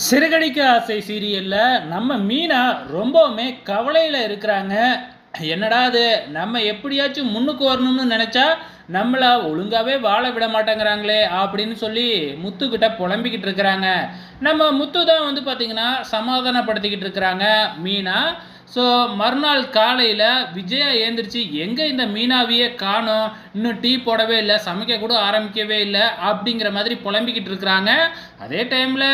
சிறகடிக்க ஆசை சீரியலில் நம்ம மீனா ரொம்பவுமே கவலையில் இருக்கிறாங்க. என்னடா அது, நம்ம எப்படியாச்சும் முன்னுக்கு வரணும்னு நினச்சா நம்மளை ஒழுங்காகவே வாழ விட மாட்டேங்கிறாங்களே அப்படின்னு சொல்லி முத்துக்கிட்ட புலம்பிக்கிட்டு இருக்கிறாங்க. நம்ம முத்து தான் வந்து பார்த்திங்கன்னா சமாதானப்படுத்திக்கிட்டு இருக்கிறாங்க மீனா. ஸோ மறுநாள் காலையில் விஜயா ஏந்திரிச்சு எங்கே இந்த மீனாவையே காணோம், இன்னும் டீ போடவே இல்லை, சமைக்க கூட ஆரம்பிக்கவே இல்லை அப்படிங்கிற மாதிரி புலம்பிக்கிட்டு இருக்கிறாங்க. அதே டைமில்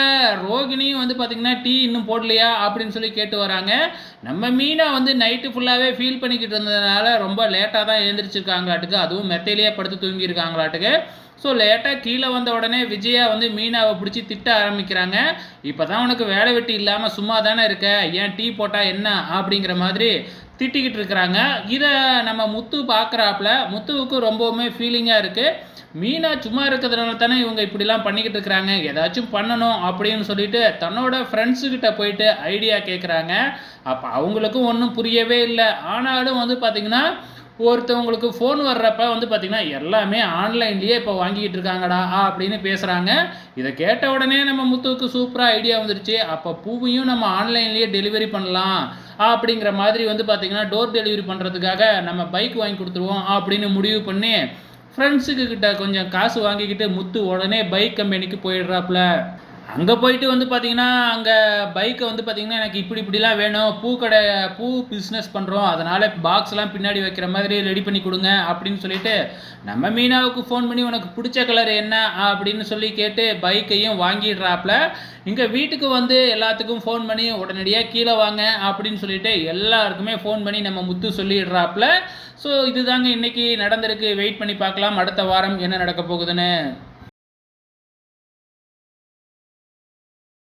ரோகிணியும் வந்து பார்த்திங்கன்னா டீ இன்னும் போடலையா அப்படின்னு சொல்லி கேட்டு வராங்க. நம்ம மீனா வந்து நைட்டு ஃபுல்லாகவே ஃபீல் பண்ணிக்கிட்டு இருந்ததுனால ரொம்ப லேட்டாக தான் எழுந்திரிச்சிருக்காங்களாட்டுக்கு, அதுவும் மெத்தையிலேயே படுத்து தூங்கியிருக்காங்களாட்டுக்கு. ஸோ லேட்டாக கீழே வந்த உடனே விஜயா வந்து மீனாவை பிடிச்சி திட்ட ஆரம்பிக்கிறாங்க. இப்போ தான் உனக்கு வேலை வெட்டி இல்லாமல் சும்மா தானே இருக்க, ஏன் டீ போட்டால் என்ன அப்படிங்கிற மாதிரி திட்டிக்கிட்டு இருக்கிறாங்க. இதை நம்ம முத்து பார்க்குறாப்புல. முத்துவுக்கு ரொம்பவுமே ஃபீலிங்காக இருக்குது. மீனா சும்மா இருக்கிறதுனால தானே இவங்க இப்படிலாம் பண்ணிக்கிட்டு இருக்கிறாங்க, ஏதாச்சும் பண்ணணும் அப்படின்னு சொல்லிட்டு தன்னோட ஃப்ரெண்ட்ஸுக்கிட்ட போயிட்டு ஐடியா கேட்குறாங்க. அப்போ அவங்களுக்கும் ஒன்றும் புரியவே இல்லை. ஆனாலும் வந்து பார்த்திங்கன்னா ஒருத்தவங்களுக்கு ஃபோன் வர்றப்ப வந்து பார்த்திங்கன்னா எல்லாமே ஆன்லைன்லேயே இப்போ வாங்கிக்கிட்டு இருக்காங்கடா அப்படின்னு பேசுகிறாங்க. இதை கேட்ட உடனே நம்ம முத்துவுக்கு சூப்பராக ஐடியா வந்துருச்சு. அப்போ பூவையும் நம்ம ஆன்லைன்லேயே டெலிவரி பண்ணலாம் அப்படிங்கிற மாதிரி வந்து பார்த்திங்கன்னா டோர் டெலிவரி பண்ணுறதுக்காக நம்ம பைக் வாங்கி கொடுத்துருவோம் அப்படின்னு முடிவு பண்ணி ஃப்ரெண்ட்ஸுக்கிட்ட கொஞ்சம் காசு வாங்கிக்கிட்டு முத்து உடனே பைக் கம்பெனிக்கு போயிடுறாப்புல. அங்கே போயிட்டு வந்து பார்த்திங்கன்னா அங்கே பைக்கை வந்து பார்த்திங்கன்னா எனக்கு இப்படிலாம் வேணும், பூ பிஸ்னஸ் பண்ணுறோம், அதனால் பாக்ஸ்லாம் பின்னாடி வைக்கிற மாதிரி ரெடி பண்ணி கொடுங்க அப்படின்னு சொல்லிட்டு நம்ம மீனாவுக்கு ஃபோன் பண்ணி உனக்கு பிடிச்ச கலர் என்ன அப்படின்னு சொல்லி கேட்டு பைக்கையும் வாங்கிடுறாப்புல. இங்கே வீட்டுக்கு வந்து எல்லாத்துக்கும் ஃபோன் பண்ணி உடனடியாக கீழே வாங்க அப்படின்னு சொல்லிட்டு எல்லாருக்குமே ஃபோன் பண்ணி நம்ம முத்து சொல்லிடுறாப்புல. ஸோ இதுதாங்க இன்றைக்கி நடந்திருக்கு. வெயிட் பண்ணி பார்க்கலாம் அடுத்த வாரம் என்ன நடக்க போகுதுன்னு.